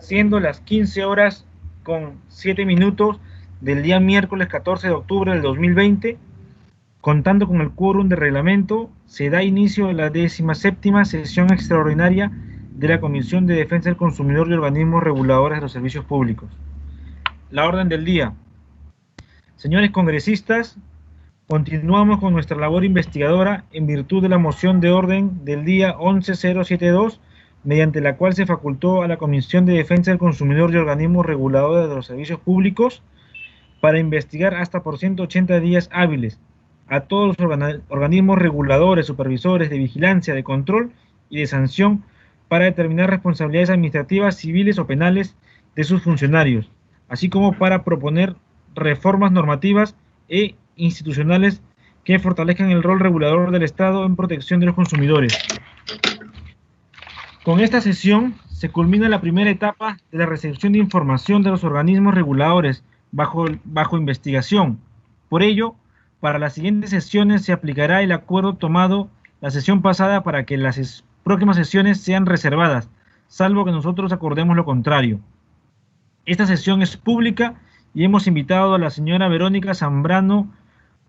siendo las 15 horas con 7 minutos del día miércoles 14 de octubre del 2020, contando con el quórum de reglamento, se da inicio a la 17ª sesión extraordinaria de la Comisión de Defensa del Consumidor y Organismos Reguladores de los Servicios Públicos. La orden del día. Señores congresistas, continuamos con nuestra labor investigadora en virtud de la moción de orden del día 11072, mediante la cual se facultó a la Comisión de Defensa del Consumidor y Organismos Reguladores de los Servicios Públicos para investigar hasta por 180 días hábiles a todos los organismos reguladores, supervisores de vigilancia, de control y de sanción para determinar responsabilidades administrativas, civiles o penales de sus funcionarios, así como para proponer reformas normativas e institucionales que fortalezcan el rol regulador del Estado en protección de los consumidores. Con esta sesión se culmina la primera etapa de la recepción de información de los organismos reguladores bajo investigación. Por ello, para las siguientes sesiones se aplicará el acuerdo tomado la sesión pasada para que las próximas sesiones sean reservadas, salvo que nosotros acordemos lo contrario. Esta sesión es pública y hemos invitado a la señora Verónica Zambrano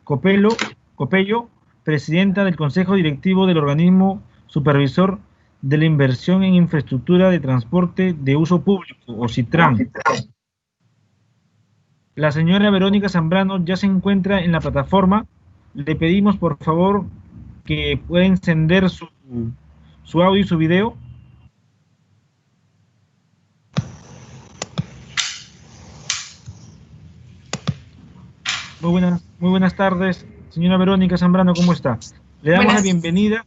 Copello, presidenta del Consejo Directivo del Organismo Supervisor de la Inversión en Infraestructura de Transporte de Uso Público, o CITRAN. La señora Verónica Zambrano ya se encuentra en la plataforma. Le pedimos por favor que pueda encender su audio y su video. Muy buenas tardes, señora Verónica Zambrano, ¿cómo está? Le damos la bienvenida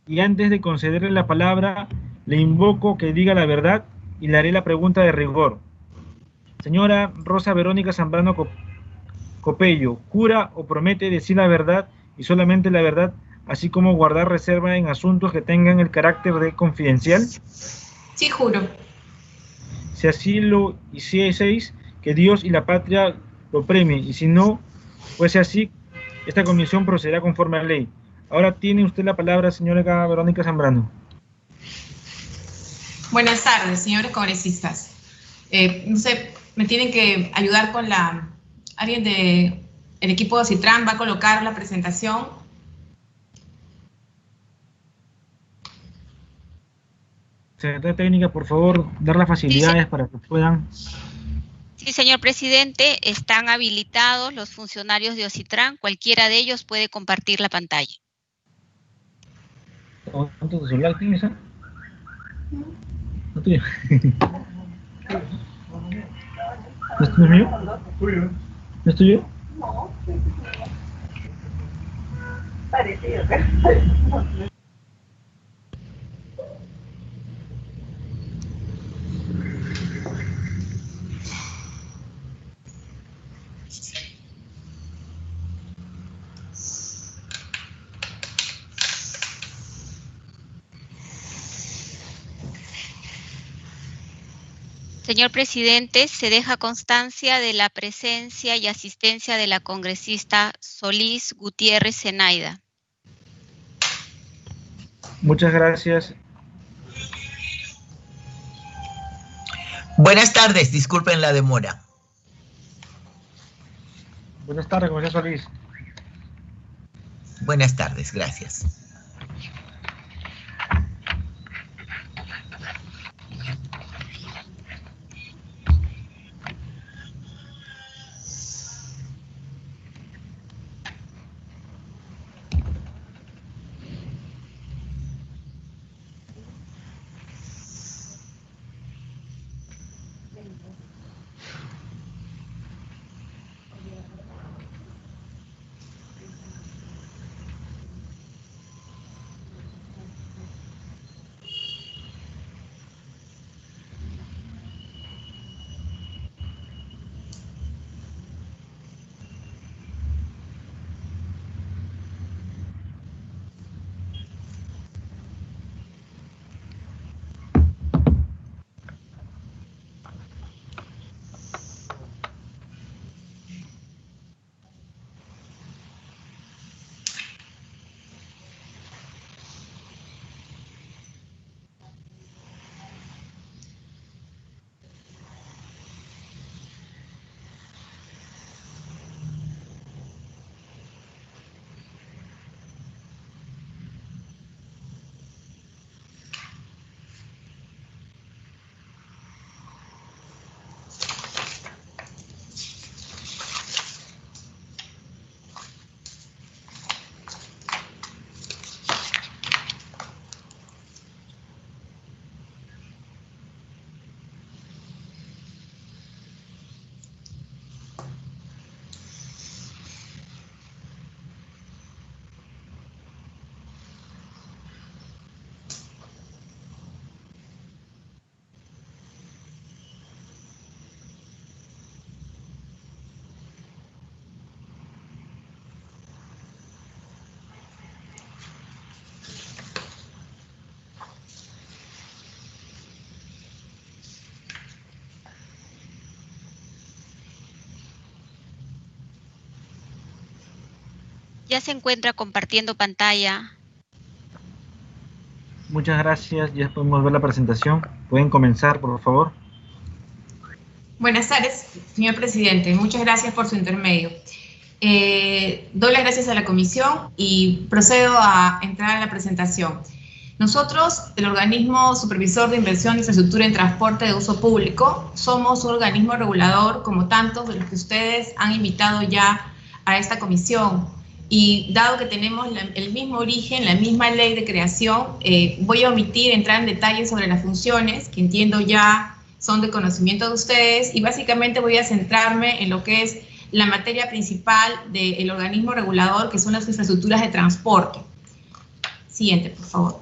y antes de concederle la palabra, le invoco que diga la verdad y le haré la pregunta de rigor. Señora Rosa Verónica Zambrano Copello, ¿jura o promete decir la verdad y solamente la verdad, así como guardar reserva en asuntos que tengan el carácter de confidencial? Sí, juro. Si así lo hicieseis, que Dios y la patria lo premien, y si no fuese así, esta comisión procederá conforme a la ley. Ahora tiene usted la palabra, señora Verónica Zambrano. Buenas tardes, señores congresistas. No sé, me tienen que ayudar con alguien del equipo de CITRAN va a colocar la presentación. Secretaria técnica, por favor, dar las facilidades para que puedan. Sí, señor presidente, están habilitados los funcionarios de OCITRAN. Cualquiera de ellos puede compartir la pantalla. ¿Cuánto celular tienes? ¿No tuyo? ¿No es mío? ¿No es tuyo? No. Parecido. Señor presidente, se deja constancia de la presencia y asistencia de la congresista Solís Gutiérrez Zenaida. Muchas gracias. Buenas tardes, disculpen la demora. Buenas tardes, congresista Solís. Buenas tardes, gracias. ya se encuentra compartiendo pantalla. Muchas gracias, ya podemos ver la presentación. Pueden comenzar, por favor. Buenas tardes, señor presidente. Muchas gracias por su intermedio. Doy las gracias a la comisión y procedo a entrar a la presentación. Nosotros, el Organismo Supervisor de Inversión de Infraestructura en Transporte de Uso Público, somos un organismo regulador como tantos de los que ustedes han invitado ya a esta comisión. Y dado que tenemos el mismo origen, la misma ley de creación, voy a omitir entrar en detalles sobre las funciones, que entiendo ya son de conocimiento de ustedes, y básicamente voy a centrarme en lo que es la materia principal del organismo regulador, que son las infraestructuras de transporte. Siguiente, por favor.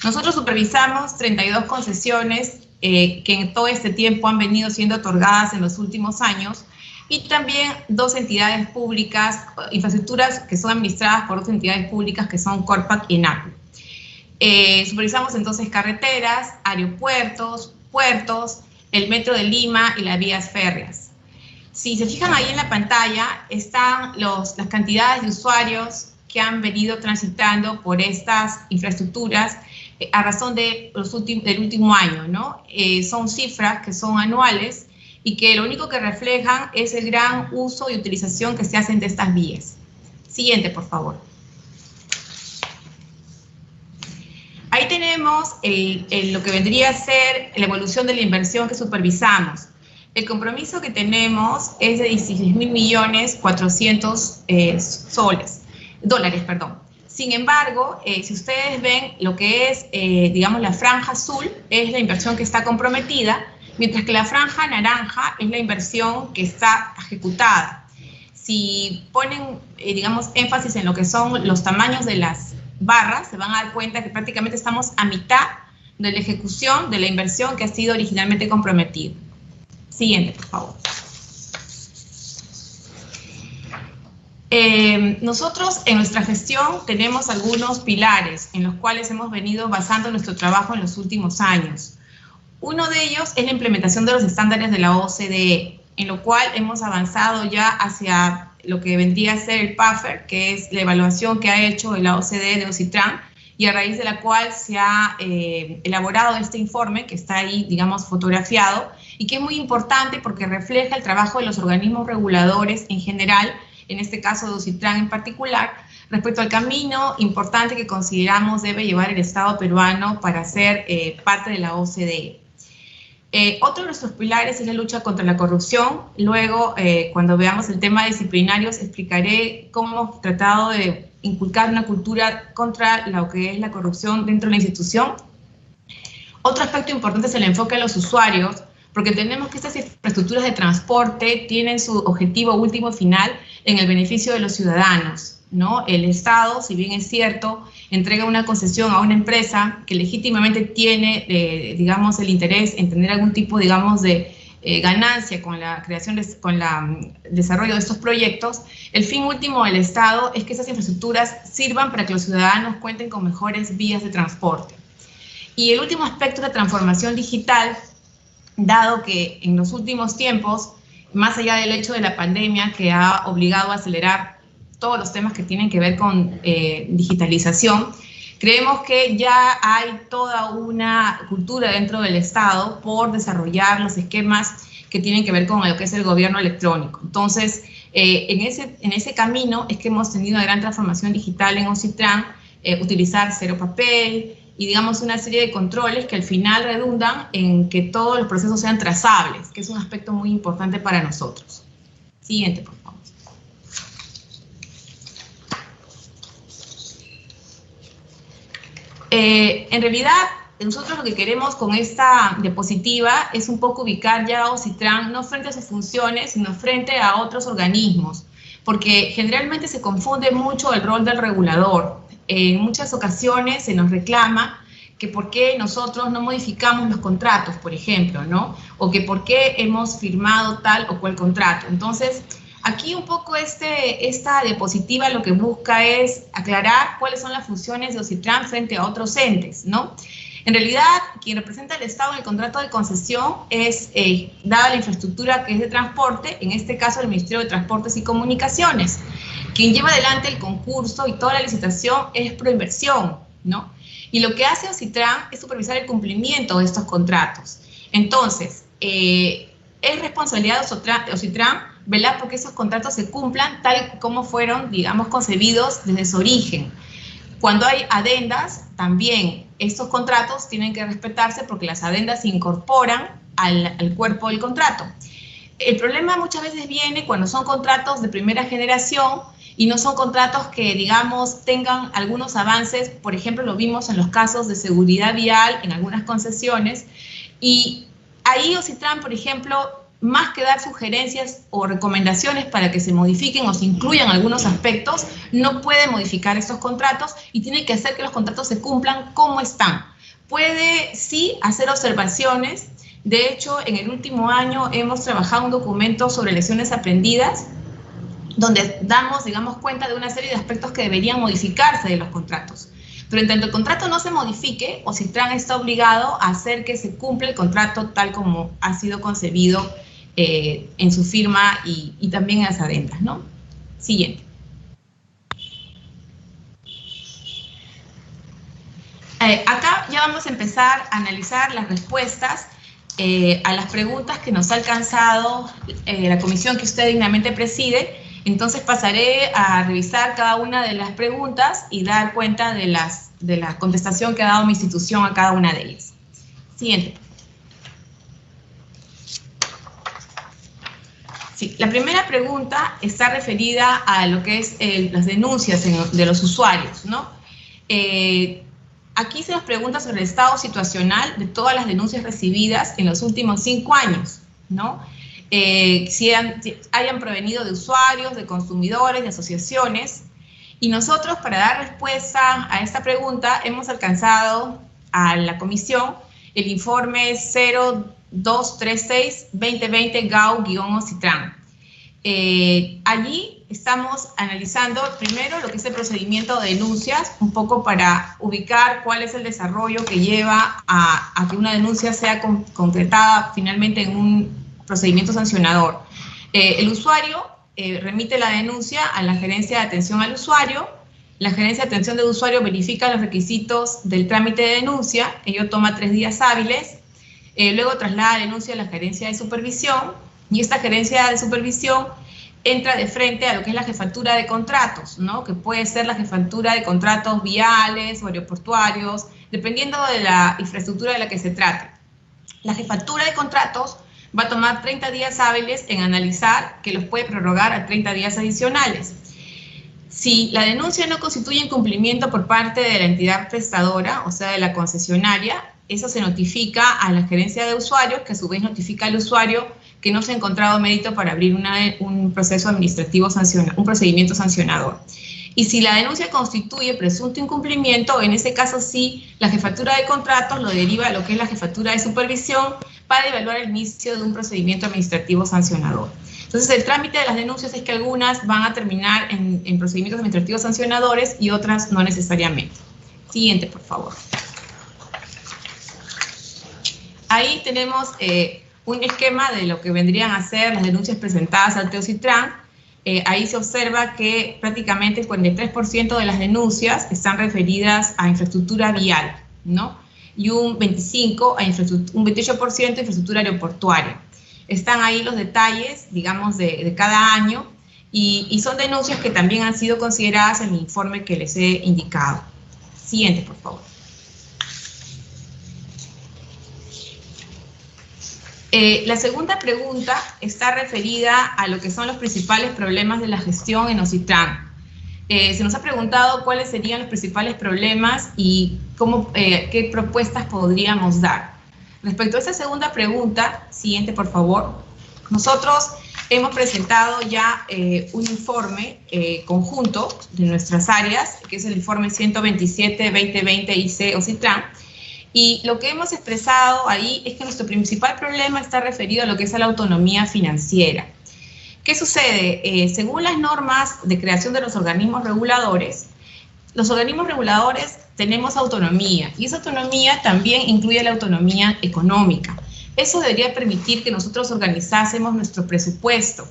Nosotros supervisamos 32 concesiones que en todo este tiempo han venido siendo otorgadas en los últimos años, y también 2 entidades públicas, infraestructuras que son administradas por 2 entidades públicas que son Corpac y ENACU. Supervisamos entonces carreteras, aeropuertos, puertos, el Metro de Lima y las vías férreas. Si se fijan ahí en la pantalla, están las cantidades de usuarios que han venido transitando por estas infraestructuras a razón del último año, ¿no? Son cifras que son anuales y que lo único que reflejan es el gran uso y utilización que se hacen de estas vías. Siguiente, por favor. Ahí tenemos lo que vendría a ser la evolución de la inversión que supervisamos. El compromiso que tenemos es de 16.400.000 dólares. Sin embargo, si ustedes ven lo que es, digamos, la franja azul, es la inversión que está comprometida, mientras que la franja naranja es la inversión que está ejecutada. Si ponen, digamos, énfasis en lo que son los tamaños de las barras, se van a dar cuenta que prácticamente estamos a mitad de la ejecución de la inversión que ha sido originalmente comprometida. Siguiente, por favor. Nosotros en nuestra gestión tenemos algunos pilares en los cuales hemos venido basando nuestro trabajo en los últimos años. Uno de ellos es la implementación de los estándares de la OCDE, en lo cual hemos avanzado ya hacia lo que vendría a ser el PAFER, que es la evaluación que ha hecho la OCDE de OCITRAN, y a raíz de la cual se ha elaborado este informe que está ahí, digamos, fotografiado, y que es muy importante porque refleja el trabajo de los organismos reguladores en general, en este caso de OCITRAN en particular, respecto al camino importante que consideramos debe llevar el Estado peruano para ser parte de la OCDE. Otro de nuestros pilares es la lucha contra la corrupción. Luego, cuando veamos el tema disciplinario, explicaré cómo hemos tratado de inculcar una cultura contra lo que es la corrupción dentro de la institución. Otro aspecto importante es el enfoque a los usuarios, porque entendemos que estas infraestructuras de transporte tienen su objetivo último final en el beneficio de los ciudadanos, ¿no? El Estado, si bien es cierto, entrega una concesión a una empresa que legítimamente tiene, digamos, el interés en tener algún tipo, digamos, de ganancia con la creación, con el desarrollo de estos proyectos. El fin último del Estado es que esas infraestructuras sirvan para que los ciudadanos cuenten con mejores vías de transporte. Y el último aspecto es la transformación digital, dado que en los últimos tiempos, más allá del hecho de la pandemia que ha obligado a acelerar todos los temas que tienen que ver con digitalización, creemos que ya hay toda una cultura dentro del Estado por desarrollar los esquemas que tienen que ver con lo que es el gobierno electrónico. Entonces, en ese camino es que hemos tenido una gran transformación digital en OCITRAN, utilizar cero papel y, digamos, una serie de controles que al final redundan en que todos los procesos sean trazables, que es un aspecto muy importante para nosotros. Siguiente, por favor. En realidad, nosotros lo que queremos con esta diapositiva es un poco ubicar ya a OCITRAN no frente a sus funciones, sino frente a otros organismos, porque generalmente se confunde mucho el rol del regulador. En muchas ocasiones se nos reclama que por qué nosotros no modificamos los contratos, por ejemplo, ¿no? O que por qué hemos firmado tal o cual contrato. Entonces, aquí un poco esta diapositiva lo que busca es aclarar cuáles son las funciones de OCITRAN frente a otros entes, ¿no? En realidad, quien representa al Estado en el contrato de concesión es, dada la infraestructura que es de transporte, en este caso el Ministerio de Transportes y Comunicaciones. Quien lleva adelante el concurso y toda la licitación es Proinversión, ¿no? Y lo que hace OCITRAN es supervisar el cumplimiento de estos contratos. Entonces, es responsabilidad de OCITRAN velar porque esos contratos se cumplan tal como fueron, digamos, concebidos desde su origen. Cuando hay adendas, también estos contratos tienen que respetarse porque las adendas se incorporan al cuerpo del contrato. El problema muchas veces viene cuando son contratos de primera generación y no son contratos que, digamos, tengan algunos avances. Por ejemplo, lo vimos en los casos de seguridad vial en algunas concesiones, y ahí OCITRAN, por ejemplo, más que dar sugerencias o recomendaciones para que se modifiquen o se incluyan algunos aspectos, no puede modificar estos contratos y tiene que hacer que los contratos se cumplan como están. Puede sí hacer observaciones. De hecho, en el último año hemos trabajado un documento sobre lecciones aprendidas, donde damos, digamos, cuenta de una serie de aspectos que deberían modificarse de los contratos. Pero en tanto el contrato no se modifique, OCITRAN está obligado a hacer que se cumpla el contrato tal como ha sido concebido en su firma y también en las adendas, ¿no? Siguiente. Acá ya vamos a empezar a analizar las respuestas a las preguntas que nos ha alcanzado la comisión que usted dignamente preside. Entonces pasaré a revisar cada una de las preguntas y dar cuenta de la contestación que ha dado mi institución a cada una de ellas. Siguiente. Sí, la primera pregunta está referida a lo que es las denuncias de los usuarios, ¿no? Aquí se nos pregunta sobre el estado situacional de todas las denuncias recibidas en los últimos 5 años, ¿no? Si hayan provenido de usuarios, de consumidores, de asociaciones. Y nosotros, para dar respuesta a esta pregunta, hemos alcanzado a la comisión el informe 0236-2020 GAU-OCITRAN. Allí estamos analizando primero lo que es el procedimiento de denuncias, un poco para ubicar cuál es el desarrollo que lleva a que una denuncia sea concretada finalmente en un procedimiento sancionador. El usuario remite la denuncia a la gerencia de atención al usuario. La gerencia de atención del usuario verifica los requisitos del trámite de denuncia. Ello toma 3 días hábiles. Luego traslada la denuncia a la gerencia de supervisión, y esta gerencia de supervisión entra de frente a lo que es la jefatura de contratos, ¿no? Que puede ser la jefatura de contratos viales o aeroportuarios, dependiendo de la infraestructura de la que se trate. La jefatura de contratos va a tomar 30 días hábiles en analizar, que los puede prorrogar a 30 días adicionales. Si la denuncia no constituye incumplimiento por parte de la entidad prestadora, o sea, de la concesionaria, eso se notifica a la gerencia de usuarios, que a su vez notifica al usuario que no se ha encontrado mérito para abrir un proceso administrativo un procedimiento sancionador. Y si la denuncia constituye presunto incumplimiento, en ese caso sí, la jefatura de contratos lo deriva a lo que es la jefatura de supervisión para evaluar el inicio de un procedimiento administrativo sancionador. Entonces, el trámite de las denuncias es que algunas van a terminar en procedimientos administrativos sancionadores y otras no necesariamente. Siguiente, por favor. Ahí tenemos un esquema de lo que vendrían a ser las denuncias presentadas al OCITRAN. Ahí se observa que prácticamente el 43% de las denuncias están referidas a infraestructura vial, ¿no? Y un 28% a infraestructura aeroportuaria. Están ahí los detalles, digamos, de cada año, y son denuncias que también han sido consideradas en el informe que les he indicado. Siguiente, por favor. La segunda pregunta está referida a lo que son los principales problemas de la gestión en OCITRAN. Se nos ha preguntado cuáles serían los principales problemas y qué propuestas podríamos dar. Respecto a esta segunda pregunta, siguiente por favor, nosotros hemos presentado ya un informe conjunto de nuestras áreas, que es el informe 127-2020 IC OCITRAN, y lo que hemos expresado ahí es que nuestro principal problema está referido a lo que es a la autonomía financiera. ¿Qué sucede? Según las normas de creación de los organismos reguladores tenemos autonomía, y esa autonomía también incluye la autonomía económica. Eso debería permitir que nosotros organizásemos nuestro presupuesto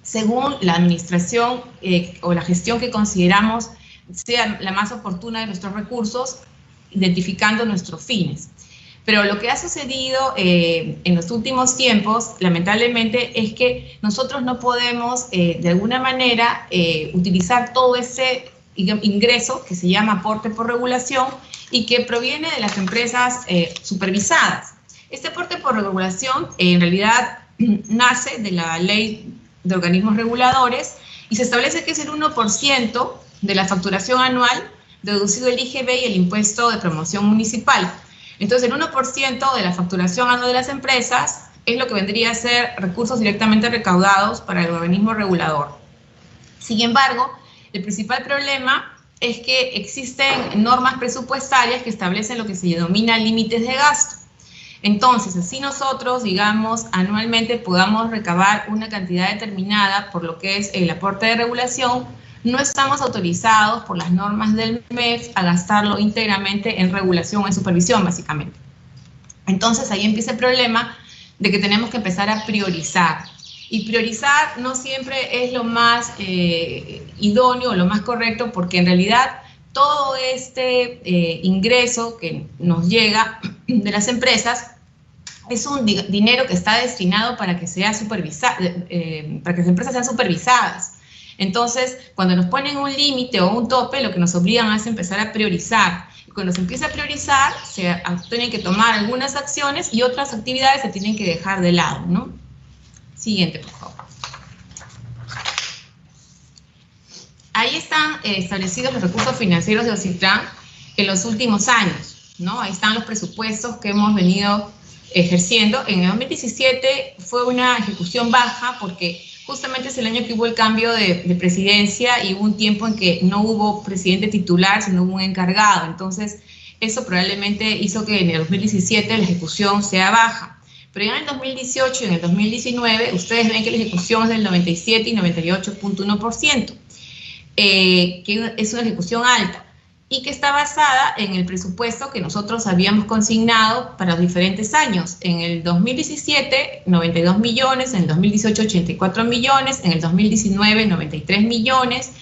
según la administración o la gestión que consideramos sea la más oportuna de nuestros recursos, identificando nuestros fines. Pero lo que ha sucedido en los últimos tiempos, lamentablemente, es que nosotros no podemos, de alguna manera, utilizar todo ese ingreso que se llama aporte por regulación y que proviene de las empresas supervisadas. Este aporte por regulación, en realidad, nace de la ley de organismos reguladores y se establece que es el 1% de la facturación anual, deducido el IGB y el impuesto de promoción municipal. Entonces, el 1% de la facturación anual de las empresas es lo que vendría a ser recursos directamente recaudados para el organismo regulador. Sin embargo, el principal problema es que existen normas presupuestarias que establecen lo que se denomina límites de gasto. Entonces, así nosotros, digamos, anualmente podamos recabar una cantidad determinada por lo que es el aporte de regulación, no estamos autorizados por las normas del MEF a gastarlo íntegramente en regulación o en supervisión, básicamente. Entonces, ahí empieza el problema de que tenemos que empezar a priorizar. Y priorizar no siempre es lo más idóneo o lo más correcto, porque en realidad todo este ingreso que nos llega de las empresas es un dinero que está destinado para que sea supervisado, para que las empresas sean supervisadas. Entonces, cuando nos ponen un límite o un tope, lo que nos obligan es empezar a priorizar. Y cuando se empieza a priorizar, se tienen que tomar algunas acciones y otras actividades se tienen que dejar de lado, ¿no? Siguiente, por favor. Ahí están establecidos los recursos financieros de OCITRAN en los últimos años, ¿no? Ahí están los presupuestos que hemos venido ejerciendo. En el 2017 fue una ejecución baja porque justamente es el año que hubo el cambio de presidencia y hubo un tiempo en que no hubo presidente titular, sino hubo un encargado. Entonces, eso probablemente hizo que en el 2017 la ejecución sea baja. Pero ya en el 2018 y en el 2019, ustedes ven que la ejecución es del 97 y 98.1%, que es una ejecución alta y que está basada en el presupuesto que nosotros habíamos consignado para los diferentes años. En el 2017, 92 millones, en el 2018, 84 millones, en el 2019, 93 millones,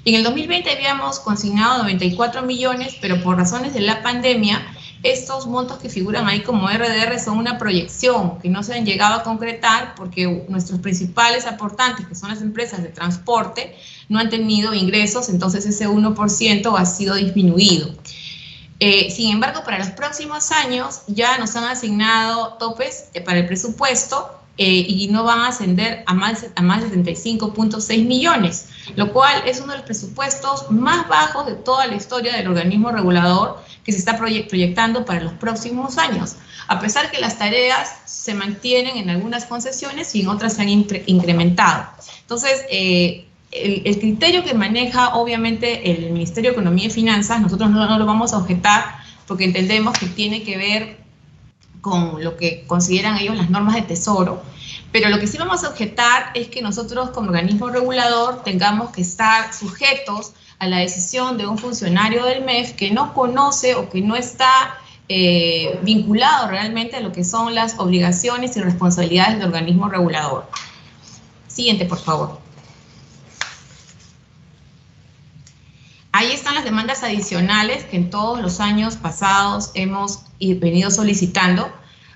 y en el 2020 habíamos consignado 94 millones, pero por razones de la pandemia, estos montos que figuran ahí como RDR son una proyección que no se han llegado a concretar porque nuestros principales aportantes, que son las empresas de transporte, no han tenido ingresos, entonces ese 1% ha sido disminuido. Sin embargo, para los próximos años ya nos han asignado topes para el presupuesto y no van a ascender a más de 75.6 millones, lo cual es uno de los presupuestos más bajos de toda la historia del organismo regulador que se está proyectando para los próximos años, a pesar que las tareas se mantienen en algunas concesiones y en otras se han incrementado. Entonces, el criterio que maneja obviamente el Ministerio de Economía y Finanzas, nosotros no lo vamos a objetar porque entendemos que tiene que ver con lo que consideran ellos las normas de tesoro, pero lo que sí vamos a objetar es que nosotros como organismo regulador tengamos que estar sujetos a la decisión de un funcionario del MEF que no conoce o que no está vinculado realmente a lo que son las obligaciones y responsabilidades del organismo regulador. Siguiente, por favor. Ahí están las demandas adicionales que en todos los años pasados hemos venido solicitando,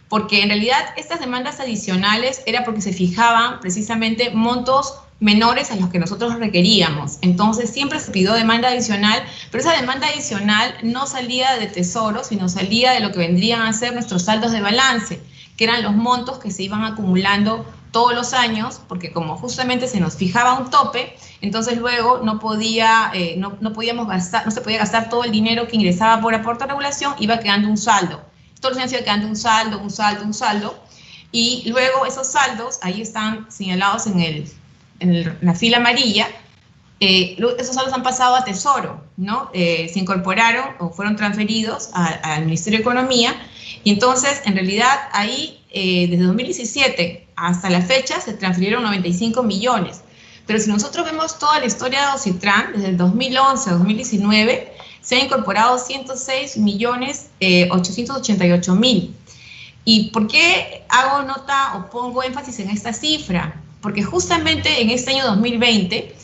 porque en realidad estas demandas adicionales era porque se fijaban precisamente montos menores a los que nosotros requeríamos. Entonces siempre se pidió demanda adicional, pero esa demanda adicional no salía de tesoro, sino salía de lo que vendrían a ser nuestros saldos de balance, que eran los montos que se iban acumulando todos los años, porque como justamente se nos fijaba un tope, entonces luego no podíamos gastar, no se podía gastar todo el dinero que ingresaba por aporte a regulación, iba quedando un saldo. Todos los años iba quedando un saldo, y luego esos saldos, ahí están señalados en la fila amarilla, esos saldos han pasado a tesoro, ¿no? Se incorporaron o fueron transferidos al Ministerio de Economía, y entonces en realidad ahí desde 2017 hasta la fecha se transfirieron 95 millones. Pero si nosotros vemos toda la historia de OCITRAN, desde el 2011 a 2019, se han incorporado 106.888.000. ¿Y por qué hago nota o pongo énfasis en esta cifra? Porque justamente en este año 2020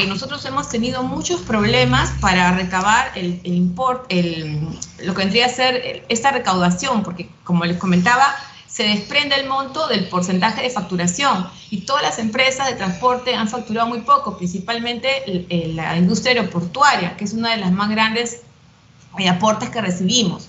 nosotros hemos tenido muchos problemas para recabar lo que vendría a ser esta recaudación, porque como les comentaba, se desprende el monto del porcentaje de facturación y todas las empresas de transporte han facturado muy poco, principalmente la industria aeroportuaria, que es una de las más grandes aportes que recibimos.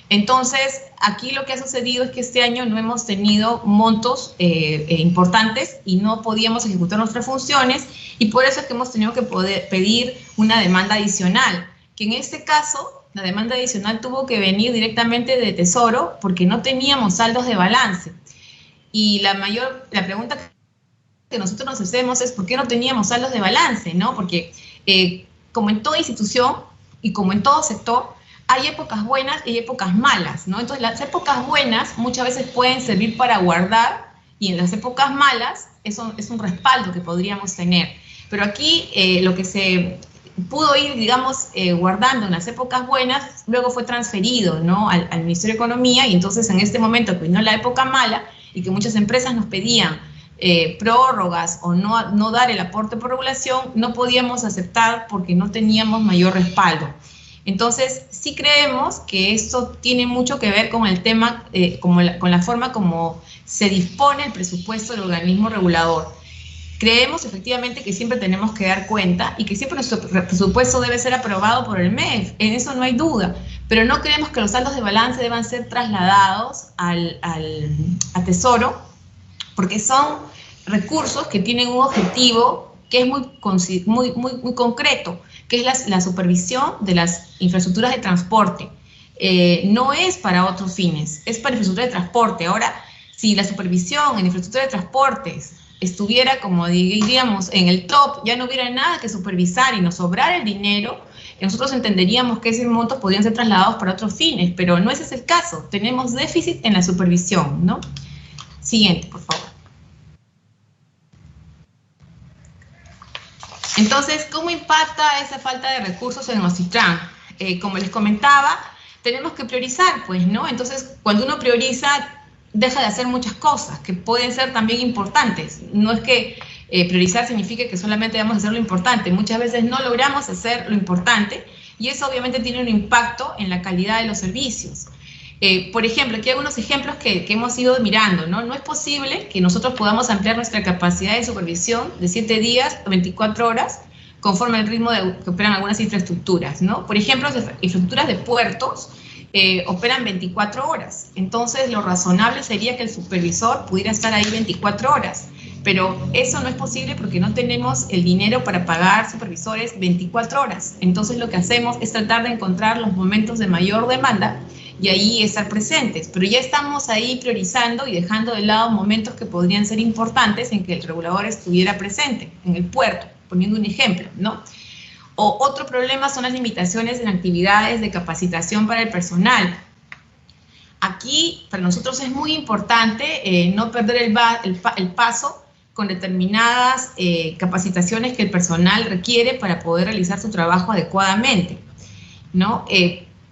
Entonces, aquí lo que ha sucedido es que este año no hemos tenido montos importantes y no podíamos ejecutar nuestras funciones, y por eso es que hemos tenido que pedir una demanda adicional, que en este caso la demanda adicional tuvo que venir directamente de Tesoro porque no teníamos saldos de balance. Y la pregunta que nosotros nos hacemos es ¿por qué no teníamos saldos de balance? ¿No? Porque como en toda institución y como en todo sector, hay épocas buenas y épocas malas, ¿no? Entonces las épocas buenas muchas veces pueden servir para guardar, y en las épocas malas eso es un respaldo que podríamos tener. Pero aquí lo que se pudo ir, digamos, guardando en las épocas buenas, luego fue transferido, ¿no?, al Ministerio de Economía, y entonces en este momento que vino la época mala y que muchas empresas nos pedían prórrogas o no dar el aporte por regulación, no podíamos aceptar porque no teníamos mayor respaldo. Entonces, sí creemos que esto tiene mucho que ver con el tema, con la forma como se dispone el presupuesto del organismo regulador. Creemos efectivamente que siempre tenemos que dar cuenta y que siempre nuestro presupuesto debe ser aprobado por el MEF, en eso no hay duda, pero no creemos que los saldos de balance deban ser trasladados a Tesoro, porque son recursos que tienen un objetivo que es muy concreto, que es la supervisión de las infraestructuras de transporte. No es para otros fines, es para infraestructura de transporte. Ahora, si la supervisión en infraestructura de transportes estuviera, como diríamos, en el top, ya no hubiera nada que supervisar y nos sobrara el dinero, nosotros entenderíamos que esos montos podrían ser trasladados para otros fines, pero no ese es el caso. Tenemos déficit en la supervisión, ¿no? Siguiente, por favor. Entonces, ¿cómo impacta esa falta de recursos en Ocitrán? Como les comentaba, tenemos que priorizar, pues, ¿no? Entonces, cuando uno prioriza, deja de hacer muchas cosas que pueden ser también importantes. No es que priorizar signifique que solamente vamos a hacer lo importante. Muchas veces no logramos hacer lo importante y eso obviamente tiene un impacto en la calidad de los servicios. Por ejemplo, aquí hay algunos ejemplos que hemos ido mirando, ¿no? No es posible que nosotros podamos ampliar nuestra capacidad de supervisión de 7 días a 24 horas conforme al ritmo que operan algunas infraestructuras, ¿no? Por ejemplo, las infraestructuras de puertos operan 24 horas. Entonces, lo razonable sería que el supervisor pudiera estar ahí 24 horas. Pero eso no es posible porque no tenemos el dinero para pagar supervisores 24 horas. Entonces, lo que hacemos es tratar de encontrar los momentos de mayor demanda y ahí estar presentes. Pero ya estamos ahí priorizando y dejando de lado momentos que podrían ser importantes en que el regulador estuviera presente, en el puerto, poniendo un ejemplo, ¿no? O otro problema son las limitaciones en actividades de capacitación para el personal. Aquí, para nosotros es muy importante no perder el paso con determinadas capacitaciones que el personal requiere para poder realizar su trabajo adecuadamente, ¿no?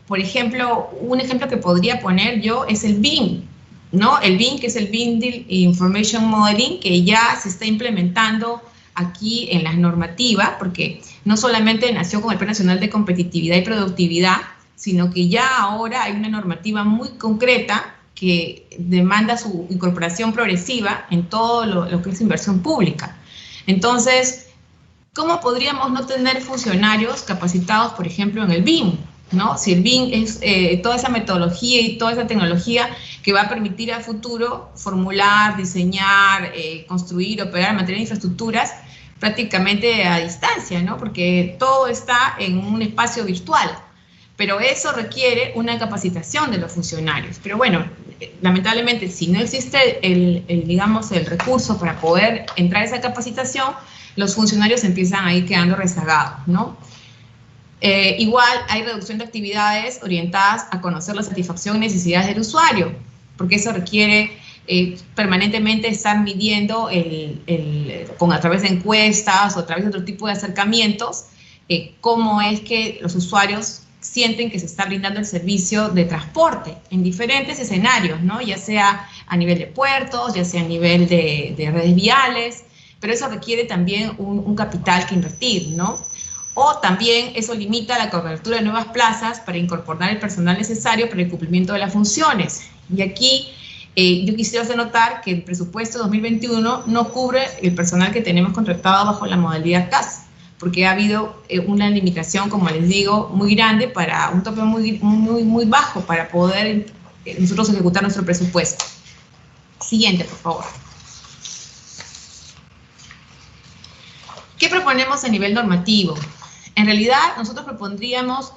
Por ejemplo, un ejemplo que podría poner yo es el BIM, ¿no? El BIM, que es el Building Information Modeling, que ya se está implementando aquí en las normativas, porque no solamente nació con el Plan Nacional de Competitividad y Productividad, sino que ya ahora hay una normativa muy concreta que demanda su incorporación progresiva en todo lo que es inversión pública. Entonces, ¿cómo podríamos no tener funcionarios capacitados, por ejemplo, en el BIM? ¿No? Si el BIM es toda esa metodología y toda esa tecnología que va a permitir a futuro formular, diseñar, construir, operar, mantener infraestructuras prácticamente a distancia, ¿no? Porque todo está en un espacio virtual, pero eso requiere una capacitación de los funcionarios. Pero bueno, lamentablemente, si no existe digamos, el recurso para poder entrar a esa capacitación, los funcionarios empiezan a ir quedando rezagados, ¿no? Igual hay reducción de actividades orientadas a conocer la satisfacción y necesidades del usuario, porque eso requiere permanentemente estar midiendo a través de encuestas o a través de otro tipo de acercamientos, cómo es que los usuarios sienten que se está brindando el servicio de transporte en diferentes escenarios, ¿no? Ya sea a nivel de puertos, ya sea a nivel de redes viales, pero eso requiere también un capital que invertir, ¿no? O también eso limita la cobertura de nuevas plazas para incorporar el personal necesario para el cumplimiento de las funciones. Y aquí yo quisiera hacer notar que el presupuesto 2021 no cubre el personal que tenemos contratado bajo la modalidad CAS, porque ha habido una limitación, como les digo, muy grande, para un tope muy bajo para poder nosotros ejecutar nuestro presupuesto. Siguiente, por favor. ¿Qué proponemos a nivel normativo? En realidad, nosotros propondríamos,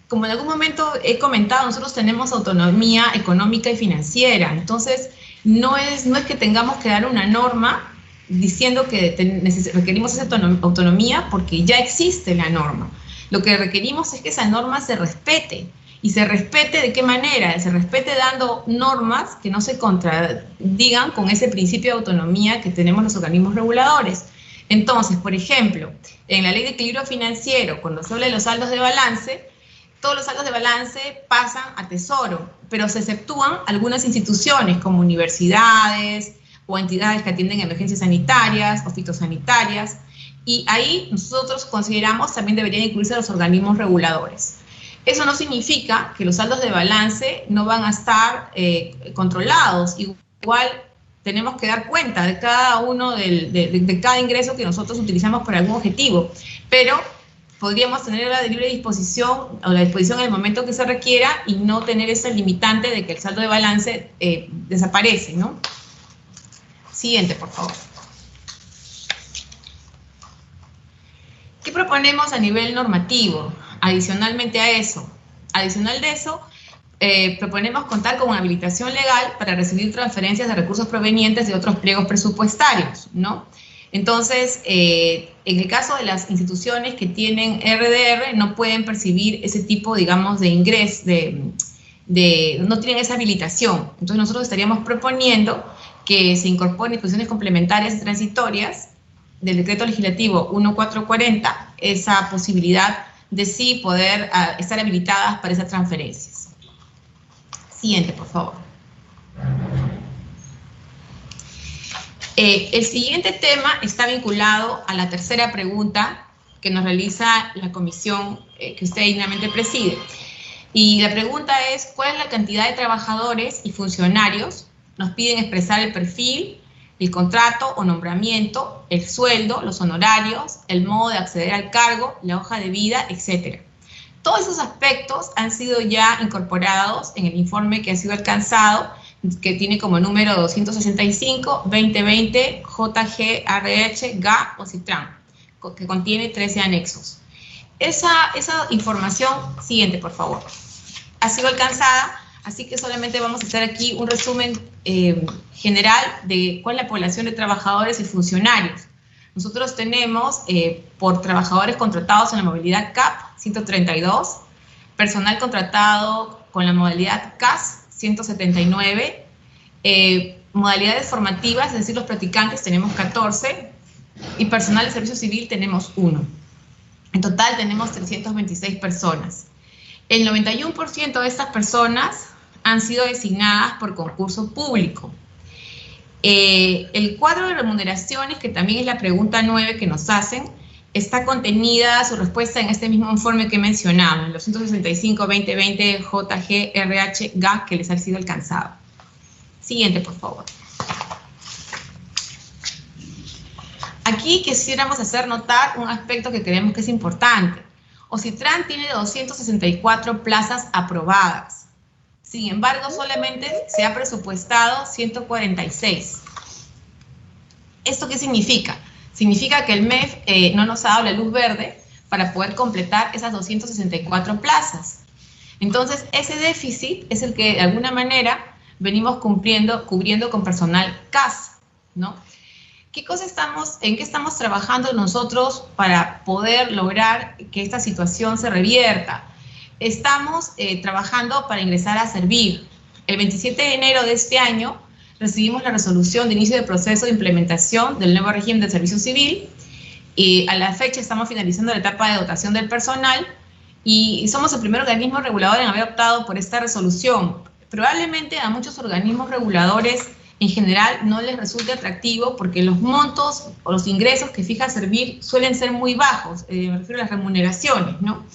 como en algún momento he comentado, nosotros tenemos autonomía económica y financiera. Entonces, no es que tengamos que dar una norma diciendo que requerimos esa autonomía, porque ya existe la norma. Lo que requerimos es que esa norma se respete. ¿Y se respete de qué manera? Se respete dando normas que no se contradigan con ese principio de autonomía que tenemos los organismos reguladores. Entonces, por ejemplo, en la Ley de Equilibrio Financiero, cuando se habla de los saldos de balance, todos los saldos de balance pasan a Tesoro, pero se exceptúan algunas instituciones como universidades o entidades que atienden emergencias sanitarias o fitosanitarias, y ahí nosotros consideramos también deberían incluirse los organismos reguladores. Eso no significa que los saldos de balance no van a estar controlados. Igual tenemos que dar cuenta de cada uno de cada ingreso que nosotros utilizamos para algún objetivo, pero podríamos tener la de libre disposición o la disposición en el momento que se requiera y no tener esa limitante de que el saldo de balance desaparece, ¿no? Siguiente, por favor. ¿Qué proponemos a nivel normativo? Adicionalmente a eso, proponemos contar con una habilitación legal para recibir transferencias de recursos provenientes de otros pliegos presupuestarios, ¿no? Entonces, en el caso de las instituciones que tienen RDR, no pueden percibir ese tipo, digamos, de ingreso, no tienen esa habilitación. Entonces, nosotros estaríamos proponiendo que se incorporen disposiciones complementarias y transitorias del decreto legislativo 1440, esa posibilidad de sí poder estar habilitadas para esas transferencias. Siguiente, por favor. El siguiente tema está vinculado a la tercera pregunta que nos realiza la comisión que usted dignamente preside. Y la pregunta es, ¿cuál es la cantidad de trabajadores y funcionarios? Nos piden expresar el perfil, el contrato o nombramiento, el sueldo, los honorarios, el modo de acceder al cargo, la hoja de vida, etc. Todos esos aspectos han sido ya incorporados en el informe que ha sido alcanzado, que tiene como número 265-2020 JGRH-GA o CITRAN, que contiene 13 anexos. Esa información, siguiente por favor, ha sido alcanzada, así que solamente vamos a hacer aquí un resumen general de cuál es la población de trabajadores y funcionarios. Nosotros tenemos por trabajadores contratados en la modalidad CAP 132, personal contratado con la modalidad CAS 179, modalidades formativas, es decir, los practicantes tenemos 14 y personal de servicio civil tenemos 1. En total tenemos 326 personas. El 91% de estas personas han sido designadas por concurso público. El cuadro de remuneraciones, que también es la pregunta 9 que nos hacen, está contenida su respuesta en este mismo informe que mencionamos, los 165-2020 JGRH-GA que les ha sido alcanzado. Siguiente, por favor. Aquí quisiéramos hacer notar un aspecto que creemos que es importante. OCITRAN tiene 264 plazas aprobadas. Sin embargo, solamente se ha presupuestado 146. ¿Esto qué significa? Significa que el MEF no nos ha dado la luz verde para poder completar esas 264 plazas. Entonces, ese déficit es el que de alguna manera venimos cubriendo con personal CAS, ¿no? ¿En qué estamos trabajando nosotros para poder lograr que esta situación se revierta? Estamos trabajando para ingresar a servir. El 27 de enero de este año recibimos la resolución de inicio de proceso de implementación del nuevo régimen de servicio civil y a la fecha estamos finalizando la etapa de dotación del personal y somos el primer organismo regulador en haber optado por esta resolución. Probablemente a muchos organismos reguladores en general no les resulte atractivo porque los montos o los ingresos que fija Servir suelen ser muy bajos, me refiero a las remuneraciones, ¿no?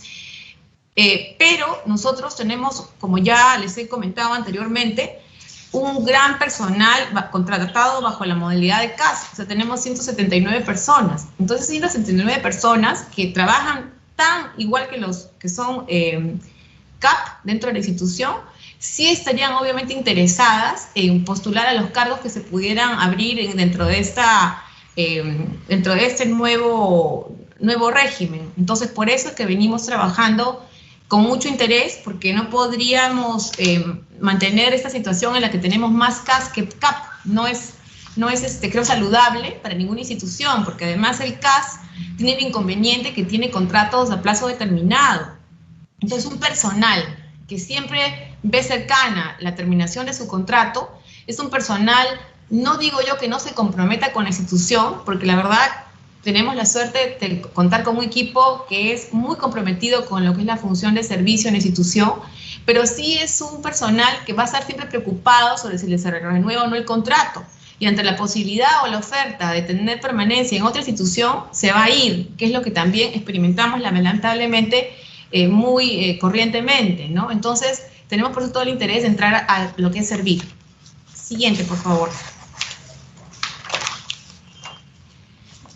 Pero nosotros tenemos, como ya les he comentado anteriormente, un gran personal contratado bajo la modalidad de CAS, o sea, tenemos 179 personas. Entonces, 179 personas que trabajan tan igual que los que son CAP dentro de la institución, sí estarían obviamente interesadas en postular a los cargos que se pudieran abrir dentro de este nuevo régimen. Entonces, por eso es que venimos trabajando con mucho interés, porque no podríamos mantener esta situación en la que tenemos más CAS que CAP. No es creo, saludable para ninguna institución, porque además el CAS tiene el inconveniente que tiene contratos a plazo determinado. Entonces, un personal que siempre ve cercana la terminación de su contrato, es un personal, no digo yo que no se comprometa con la institución, porque la verdad tenemos la suerte de contar con un equipo que es muy comprometido con lo que es la función de servicio en la institución, pero sí es un personal que va a estar siempre preocupado sobre si se renueva o no el contrato, y ante la posibilidad o la oferta de tener permanencia en otra institución, se va a ir, que es lo que también experimentamos lamentablemente muy corrientemente, ¿no? Entonces, tenemos por eso todo el interés de entrar a lo que es Servir. Siguiente, por favor.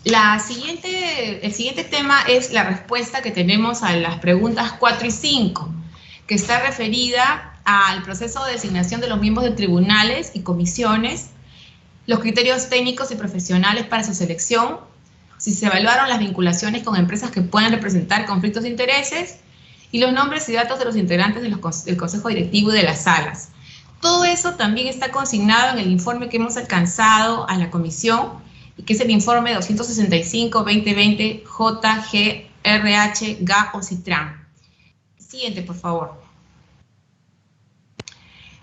El siguiente tema es la respuesta que tenemos a las preguntas 4 y 5, que está referida al proceso de designación de los miembros de tribunales y comisiones, los criterios técnicos y profesionales para su selección, si se evaluaron las vinculaciones con empresas que puedan representar conflictos de intereses, y los nombres y datos de los integrantes del Consejo Directivo y de las salas. Todo eso también está consignado en el informe que hemos alcanzado a la comisión, y que es el informe 265-2020 JGRH GA OCITRAN. Siguiente, por favor.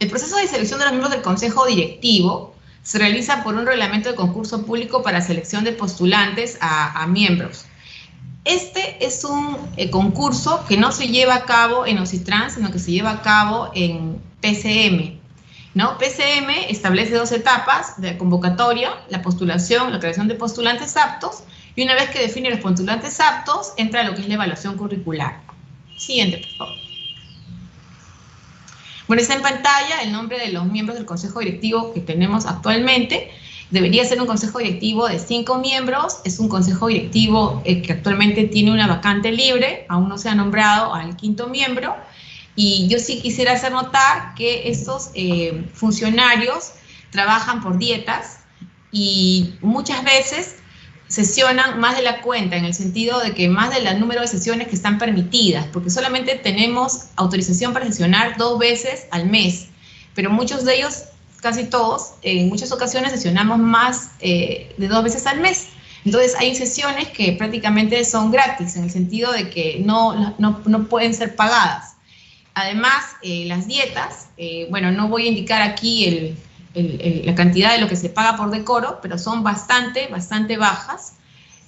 El proceso de selección de los miembros del Consejo Directivo se realiza por un reglamento de concurso público para selección de postulantes a miembros. Este es un concurso que no se lleva a cabo en OCITRAN, sino que se lleva a cabo en PCM, ¿no? PCM establece 2 etapas de convocatoria: la postulación, la creación de postulantes aptos, y una vez que define los postulantes aptos, entra lo que es la evaluación curricular. Siguiente, por favor. Bueno, está en pantalla el nombre de los miembros del Consejo Directivo que tenemos actualmente. Debería ser un consejo directivo de 5 miembros, es un consejo directivo que actualmente tiene una vacante libre, aún no se ha nombrado al 5º miembro, y yo sí quisiera hacer notar que estos funcionarios trabajan por dietas y muchas veces sesionan más de la cuenta, en el sentido de que más del número de sesiones que están permitidas, porque solamente tenemos autorización para sesionar 2 veces al mes, pero muchos de ellos, casi todos, en muchas ocasiones sesionamos más de 2 veces al mes. Entonces hay sesiones que prácticamente son gratis, en el sentido de que no pueden ser pagadas. Además, las dietas, bueno, no voy a indicar aquí la cantidad de lo que se paga por decoro, pero son bastante bajas,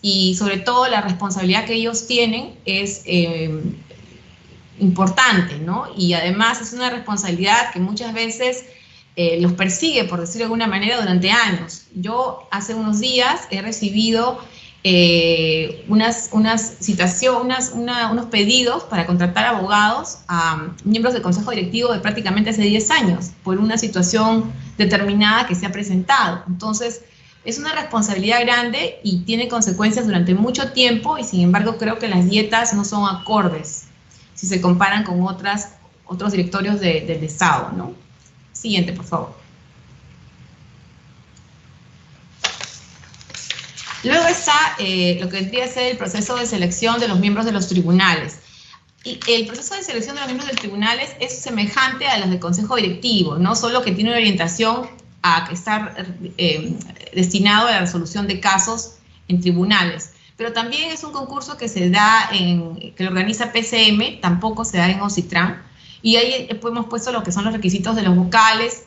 y sobre todo la responsabilidad que ellos tienen es importante, ¿no? Y además es una responsabilidad que muchas veces los persigue, por decirlo de alguna manera, durante años. Yo hace unos días he recibido unos pedidos para contratar abogados a miembros del Consejo Directivo de prácticamente hace 10 años, por una situación determinada que se ha presentado. Entonces, es una responsabilidad grande y tiene consecuencias durante mucho tiempo, y sin embargo creo que las dietas no son acordes si se comparan con otros directorios del Estado, ¿no? Siguiente, por favor. Luego está lo que vendría a ser el proceso de selección de los miembros de los tribunales. Y el proceso de selección de los miembros de los tribunales es semejante a los del Consejo Directivo, no solo que tiene una orientación a estar destinado a la resolución de casos en tribunales, pero también es un concurso que se da que lo organiza PCM, tampoco se da en OCITRAN, y ahí hemos puesto lo que son los requisitos de los vocales,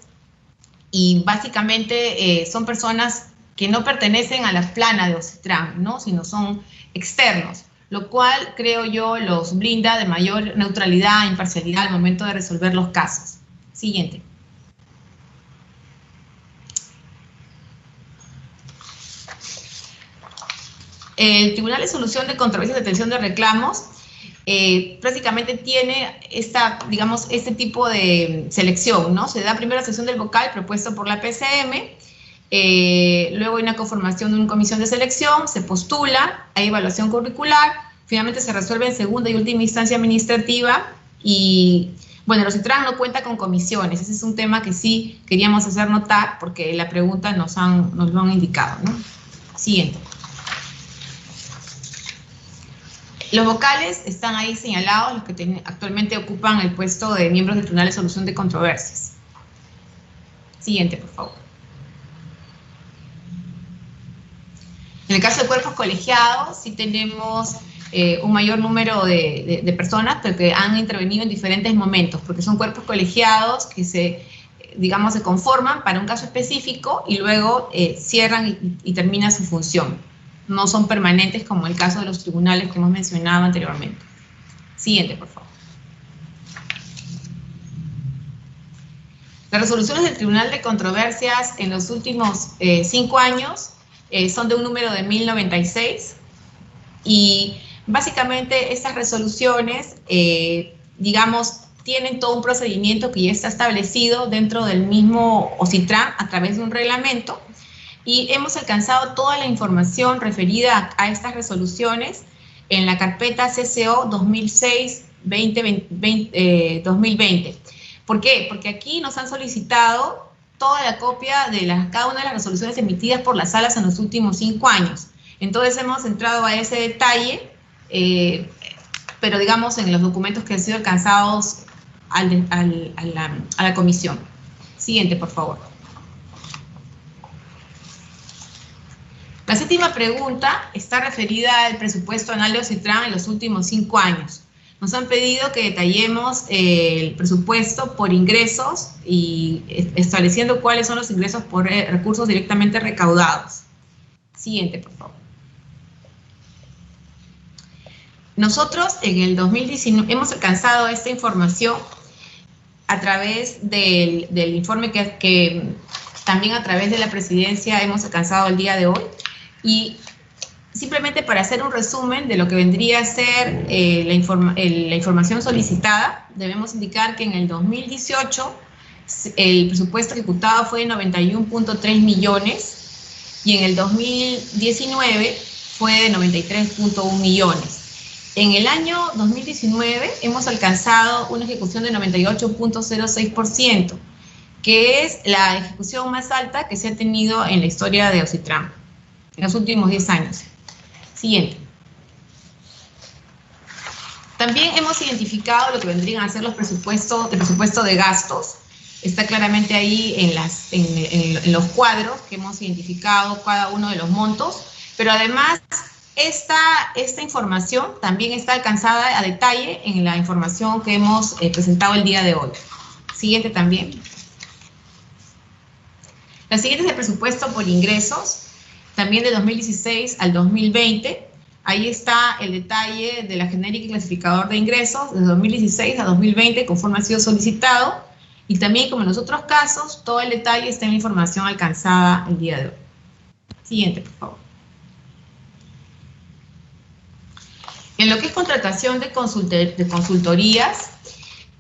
y básicamente son personas que no pertenecen a la plana de OCITRAN, ¿no? Sino son externos. lo cual, creo yo, los blinda de mayor neutralidad e imparcialidad al momento de resolver los casos. Siguiente. El Tribunal de Solución de Controversias de Atención de Reclamos prácticamente tiene este tipo de selección, ¿no? Se da primero la selección del vocal propuesto por la PCM, luego hay una conformación de una comisión de selección, se postula, hay evaluación curricular, finalmente se resuelve en segunda y última instancia administrativa y, bueno, los OSITRAN no cuenta con comisiones. Ese es un tema que sí queríamos hacer notar porque la pregunta nos lo han indicado, ¿no? Siguiente. Los vocales están ahí señalados, los que actualmente ocupan el puesto de miembros del Tribunal de Solución de Controversias. Siguiente, por favor. En el caso de cuerpos colegiados, sí tenemos un mayor número de personas, pero que han intervenido en diferentes momentos, porque son cuerpos colegiados que se conforman para un caso específico y luego cierran y termina su función. No son permanentes como el caso de los tribunales que hemos mencionado anteriormente. Siguiente, por favor. Las resoluciones del Tribunal de Controversias en los últimos 5 años son de un número de 1096 y básicamente estas resoluciones, tienen todo un procedimiento que ya está establecido dentro del mismo OSITRAN a través de un reglamento. Y hemos alcanzado toda la información referida a estas resoluciones en la carpeta CCO 2006-2020. ¿Por qué? Porque aquí nos han solicitado toda la copia de cada una de las resoluciones emitidas por las salas en los últimos 5 años. Entonces hemos entrado a ese detalle, pero en los documentos que han sido alcanzados a la comisión. Siguiente, por favor. La séptima pregunta está referida al presupuesto anual de OSITRAN en los últimos 5 años. Nos han pedido que detallemos el presupuesto por ingresos y estableciendo cuáles son los ingresos por recursos directamente recaudados. Siguiente, por favor. Nosotros en el 2019 hemos alcanzado esta información a través del informe que también a través de la presidencia hemos alcanzado el día de hoy. Y simplemente para hacer un resumen de lo que vendría a ser la información solicitada, debemos indicar que en el 2018 el presupuesto ejecutado fue de 91.3 millones y en el 2019 fue de 93.1 millones. En el año 2019 hemos alcanzado una ejecución de 98.06%, que es la ejecución más alta que se ha tenido en la historia de OSITRAN en los últimos 10 años. Siguiente. También hemos identificado lo que vendrían a ser los presupuestos, el presupuesto de gastos. Está claramente ahí en los cuadros que hemos identificado cada uno de los montos, pero además esta información también está alcanzada a detalle en la información que hemos presentado el día de hoy. Siguiente también. La siguiente es el presupuesto por ingresos, también de 2016 al 2020. Ahí está el detalle de la genérica y clasificador de ingresos de 2016 a 2020, conforme ha sido solicitado. Y también, como en los otros casos, todo el detalle está en la información alcanzada el día de hoy. Siguiente, por favor. En lo que es contratación de consultorías,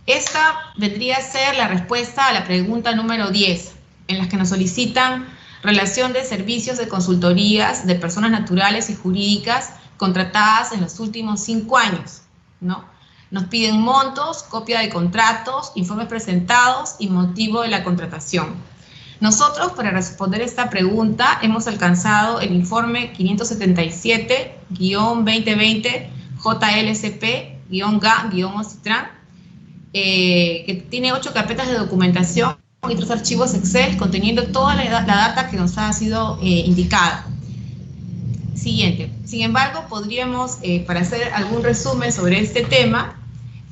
esta vendría a ser la respuesta a la pregunta número 10, en las que nos solicitan relación de servicios de consultorías de personas naturales y jurídicas contratadas en los últimos 5 años, ¿no? Nos piden montos, copia de contratos, informes presentados y motivo de la contratación. Nosotros, para responder esta pregunta, hemos alcanzado el informe 577-2020 JLCP-GA-OSITRAN, que tiene 8 carpetas de documentación y 3 archivos Excel conteniendo toda la data que nos ha sido indicada. Siguiente. Sin embargo, podríamos, para hacer algún resumen sobre este tema,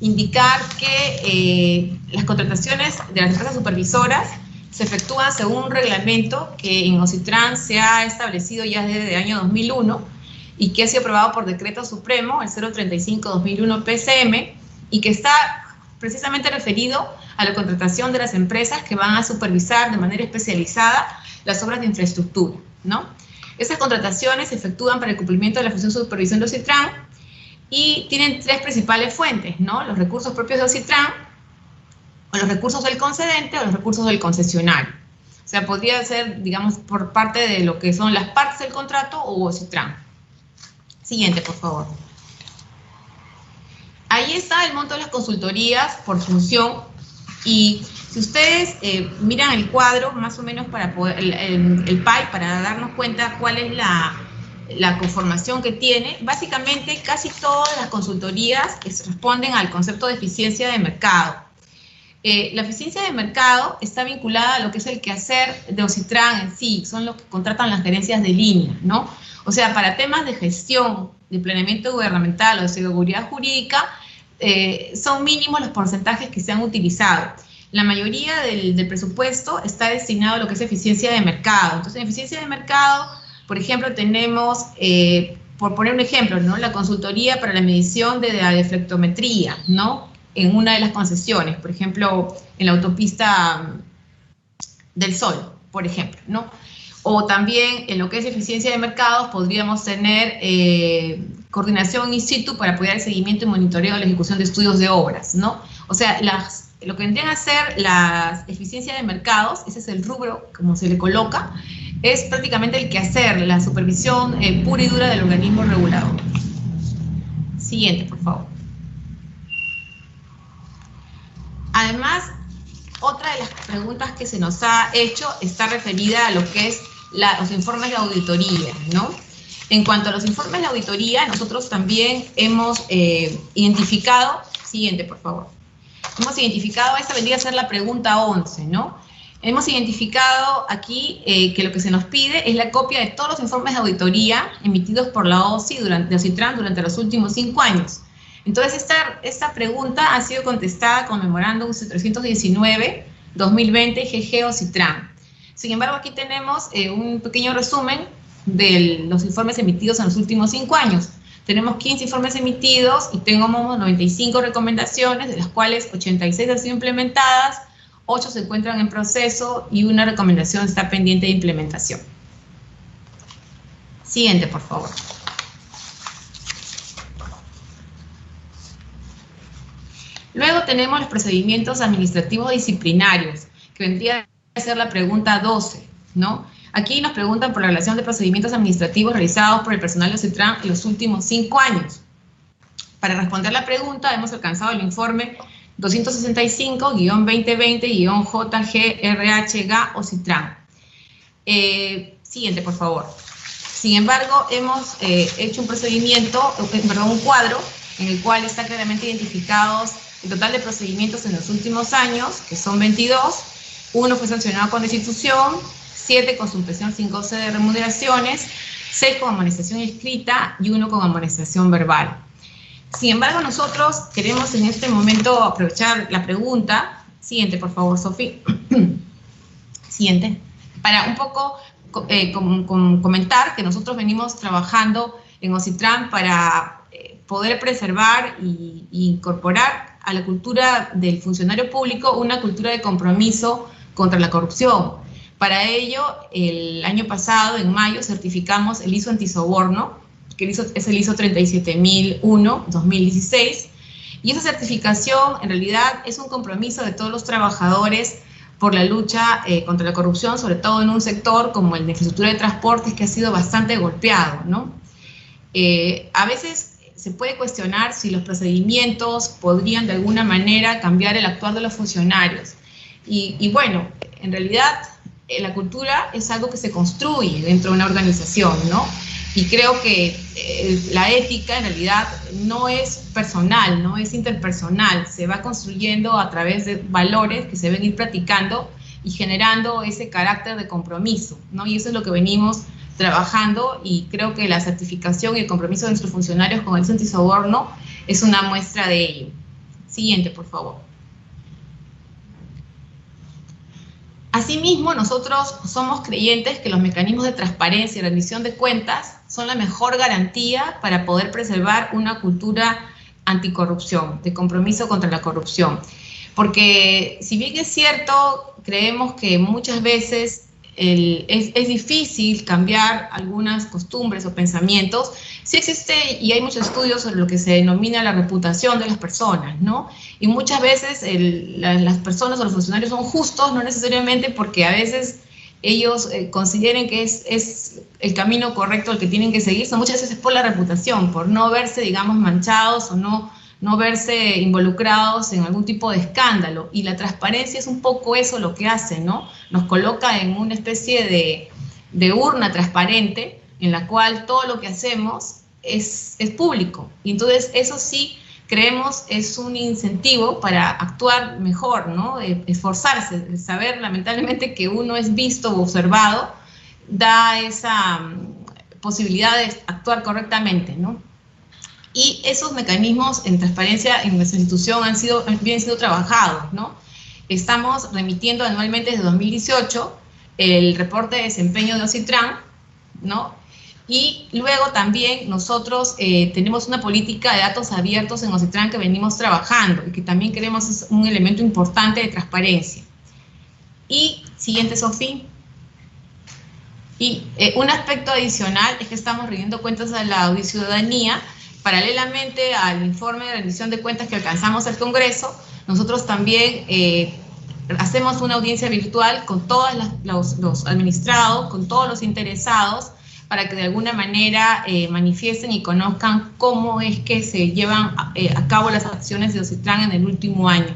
indicar que las contrataciones de las empresas supervisoras se efectúan según un reglamento que en OSITRAN se ha establecido ya desde el año 2001, y que ha sido aprobado por Decreto Supremo, el 035-2001 PCM, y que está precisamente referido a la contratación de las empresas que van a supervisar de manera especializada las obras de infraestructura, ¿no? Esas contrataciones se efectúan para el cumplimiento de la función de supervisión de OSITRAN y tienen tres principales fuentes, ¿no? Los recursos propios de OSITRAN, o los recursos del concedente, o los recursos del concesionario. O sea, podría ser, digamos, por parte de lo que son las partes del contrato o OSITRAN. Siguiente, por favor. Ahí está el monto de las consultorías por función, y si ustedes miran el cuadro, más o menos para poder, el PAI, para darnos cuenta cuál es la conformación que tiene, básicamente casi todas las consultorías responden al concepto de eficiencia de mercado. La eficiencia de mercado está vinculada a lo que es el quehacer de OSITRAN en sí, son los que contratan las gerencias de línea, ¿no? O sea, para temas de gestión, de planeamiento gubernamental o de seguridad jurídica, son mínimos los porcentajes que se han utilizado. La mayoría del presupuesto está destinado a lo que es eficiencia de mercado. Entonces, en eficiencia de mercado, por ejemplo, tenemos, por poner un ejemplo, ¿no?, la consultoría para la medición de la deflectometría, ¿no?, en una de las concesiones, por ejemplo, en la autopista del Sol, por ejemplo, ¿no? O también en lo que es eficiencia de mercados podríamos tener coordinación in situ para apoyar el seguimiento y monitoreo de la ejecución de estudios de obras, ¿no? O sea, lo que vendrían a ser las eficiencias de mercados, ese es el rubro, como se le coloca, es prácticamente el quehacer, la supervisión pura y dura del organismo regulador. Siguiente, por favor. Además, otra de las preguntas que se nos ha hecho está referida a lo que es los informes de auditoría, ¿no? En cuanto a los informes de auditoría, nosotros también hemos identificado, siguiente por favor, hemos identificado, esta vendría a ser la pregunta 11, ¿no? Hemos identificado aquí que lo que se nos pide es la copia de todos los informes de auditoría emitidos por la OSITRAN durante los últimos 5 años. Entonces, esta pregunta ha sido contestada con Memorándum 319-2020 GG OSITRAN. Sin embargo, aquí tenemos un pequeño resumen de los informes emitidos en los últimos 5 años. Tenemos 15 informes emitidos y tenemos 95 recomendaciones, de las cuales 86 han sido implementadas, 8 se encuentran en proceso y una recomendación está pendiente de implementación. Siguiente, por favor. Luego tenemos los procedimientos administrativos disciplinarios, que vendría a ser la pregunta 12, ¿no? Aquí nos preguntan por la relación de procedimientos administrativos realizados por el personal de OSITRAN en los últimos 5 años. Para responder la pregunta hemos alcanzado el informe 265-2020-JGRHGA OSITRAN. Siguiente, por favor. Sin embargo, hemos hecho un un cuadro en el cual están claramente identificados el total de procedimientos en los últimos años, que son 22, 1 fue sancionado con destitución, 7 con suspensión sin goce de remuneraciones, 6 con amonestación escrita y 1 con amonestación verbal. Sin embargo, nosotros queremos en este momento aprovechar la pregunta. Siguiente, por favor, Sofi. Siguiente. Para un poco comentar que nosotros venimos trabajando en OSITRAN para poder preservar e incorporar a la cultura del funcionario público una cultura de compromiso contra la corrupción. Para ello, el año pasado, en mayo, certificamos el ISO antisoborno, que es el ISO 37001-2016, y esa certificación en realidad es un compromiso de todos los trabajadores por la lucha contra la corrupción, sobre todo en un sector como el de infraestructura de transportes, que ha sido bastante golpeado, ¿no? A veces se puede cuestionar si los procedimientos podrían de alguna manera cambiar el actuar de los funcionarios. Y bueno, en realidad la cultura es algo que se construye dentro de una organización, ¿no? Y creo que la ética en realidad no es personal, no es interpersonal, se va construyendo a través de valores que se ven ir practicando y generando ese carácter de compromiso, ¿no? Y eso es lo que venimos trabajando, y creo que la certificación y el compromiso de nuestros funcionarios con el antisoborno es una muestra de ello. Siguiente, por favor. Asimismo, nosotros somos creyentes que los mecanismos de transparencia y rendición de cuentas son la mejor garantía para poder preservar una cultura anticorrupción, de compromiso contra la corrupción. Porque si bien es cierto, creemos que muchas veces es difícil cambiar algunas costumbres o pensamientos, sí existe y hay muchos estudios sobre lo que se denomina la reputación de las personas, ¿no? Y muchas veces las personas o los funcionarios son justos, no necesariamente porque a veces ellos consideren que es el camino correcto el que tienen que seguir, son muchas veces por la reputación, por no verse, digamos, manchados o no verse involucrados en algún tipo de escándalo. Y la transparencia es un poco eso lo que hace, ¿no? Nos coloca en una especie de urna transparente en la cual todo lo que hacemos es público. Y entonces eso sí creemos es un incentivo para actuar mejor, ¿no? Esforzarse, saber lamentablemente que uno es visto o observado, da esa posibilidad de actuar correctamente, ¿no? Y esos mecanismos en transparencia en nuestra institución vienen siendo trabajados, ¿no? Estamos remitiendo anualmente desde 2018 el reporte de desempeño de OCITRAN, ¿no? Y luego también nosotros tenemos una política de datos abiertos en OCITRAN que venimos trabajando y que también creemos es un elemento importante de transparencia. Y siguiente, Sofía. Y un aspecto adicional es que estamos rindiendo cuentas a la ciudadanía. Paralelamente al informe de rendición de cuentas que alcanzamos al Congreso, nosotros también hacemos una audiencia virtual con todos los administrados, con todos los interesados, para que de alguna manera manifiesten y conozcan cómo es que se llevan a cabo las acciones de OCITRAN en el último año.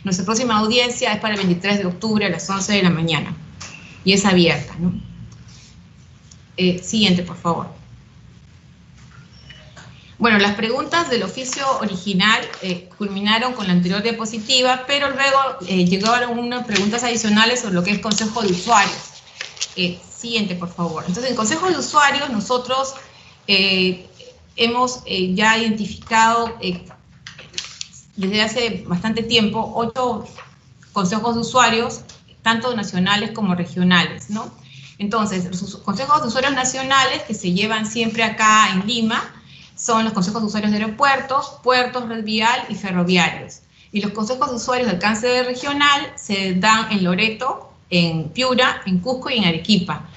Nuestra próxima audiencia es para el 23 de octubre a las 11 de la mañana y es abierta, ¿no? Siguiente, por favor. Bueno, las preguntas del oficio original culminaron con la anterior diapositiva, pero luego llegaron unas preguntas adicionales sobre lo que es consejo de usuarios. Siguiente, por favor. Entonces, en consejo de usuarios nosotros hemos ya identificado desde hace bastante tiempo 8 consejos de usuarios, tanto nacionales como regionales, ¿no? Entonces, los consejos de usuarios nacionales que se llevan siempre acá en Lima son los consejos de usuarios de aeropuertos, puertos, red vial y ferroviarios. Y los consejos de usuarios de alcance regional se dan en Loreto, en Piura, en Cusco y en Arequipa.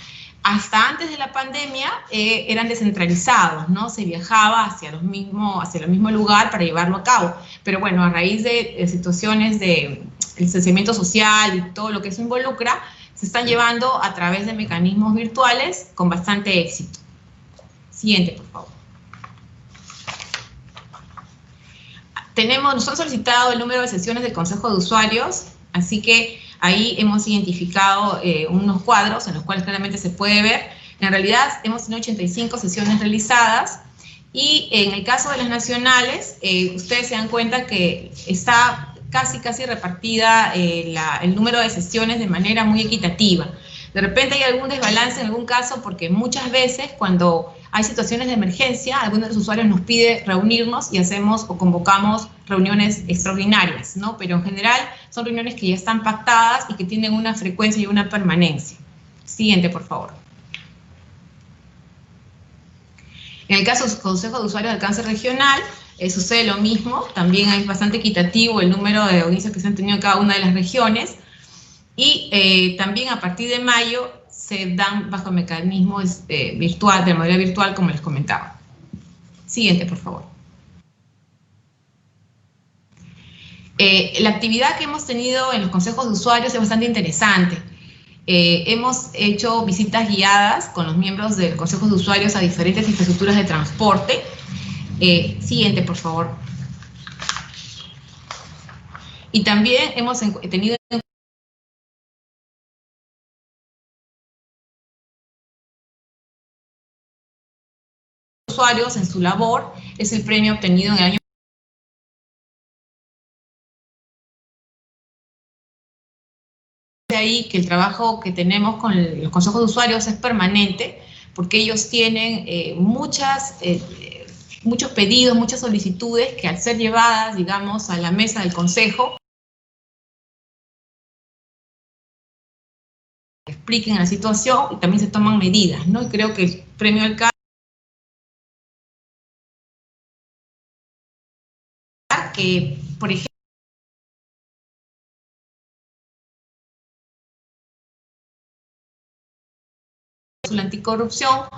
Hasta antes de la pandemia eran descentralizados, ¿no? Se viajaba hacia el mismo lugar para llevarlo a cabo. Pero bueno, a raíz de situaciones de distanciamiento social y todo lo que eso involucra, se están llevando a través de mecanismos virtuales con bastante éxito. Siguiente, por favor. Nos han solicitado el número de sesiones del Consejo de Usuarios, así que ahí hemos identificado unos cuadros en los cuales claramente se puede ver. En realidad hemos tenido 85 sesiones realizadas y en el caso de las nacionales, ustedes se dan cuenta que está casi repartida el número de sesiones de manera muy equitativa. De repente hay algún desbalance en algún caso porque muchas veces cuando hay situaciones de emergencia, algunos de los usuarios nos pide reunirnos y hacemos o convocamos reuniones extraordinarias, ¿no? Pero en general son reuniones que ya están pactadas y que tienen una frecuencia y una permanencia. Siguiente, por favor. En el caso del Consejo de Usuarios de Alcance Regional, sucede lo mismo, también es bastante equitativo el número de audiencias que se han tenido en cada una de las regiones, y también a partir de mayo se dan bajo mecanismos virtual, de modalidad virtual, como les comentaba. Siguiente, por favor. La actividad que hemos tenido en los consejos de usuarios es bastante interesante. Hemos hecho visitas guiadas con los miembros del Consejo de Usuarios a diferentes infraestructuras de transporte. Siguiente, por favor. Y también hemos tenido usuarios en su labor, es el premio obtenido en el año de ahí que el trabajo que tenemos con los consejos de usuarios es permanente, porque ellos tienen muchos pedidos, muchas solicitudes que al ser llevadas, digamos, a la mesa del consejo, expliquen la situación y también se toman medidas, ¿no? Y creo que el premio del que, por ejemplo, la anticorrupción,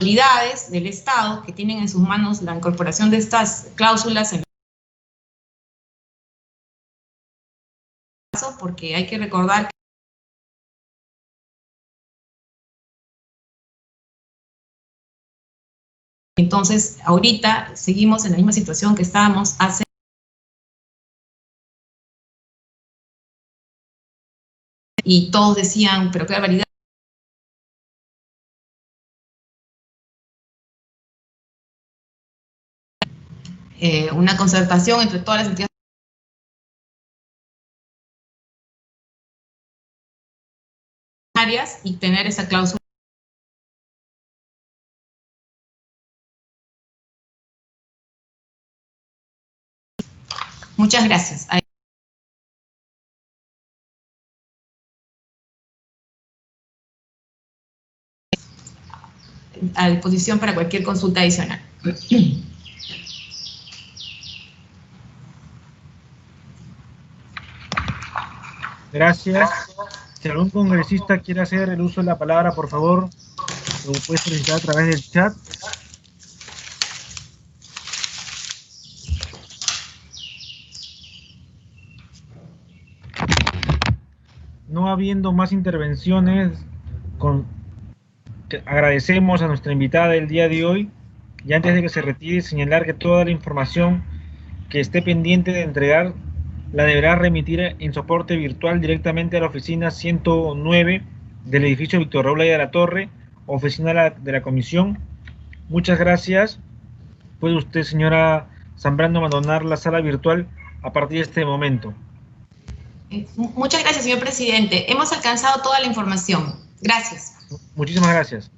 autoridades del Estado que tienen en sus manos la incorporación de estas cláusulas en porque hay que recordar que entonces ahorita seguimos en la misma situación que estábamos hace y todos decían, pero qué barbaridad. Una concertación entre todas las entidades y tener esa cláusula. Muchas gracias. A disposición para cualquier consulta adicional. Gracias. Si algún congresista quiere hacer el uso de la palabra, por favor, lo puede solicitar a través del chat. No habiendo más intervenciones, agradecemos a nuestra invitada del día de hoy. Y antes de que se retire, señalar que toda la información que esté pendiente de entregar la deberá remitir en soporte virtual directamente a la oficina 109 del edificio Víctor Raúl Aya de la Torre, oficina de la comisión. Muchas gracias. Puede usted, señora Zambrano, abandonar la sala virtual a partir de este momento. Muchas gracias, señor presidente. Hemos alcanzado toda la información. Gracias. Muchísimas gracias.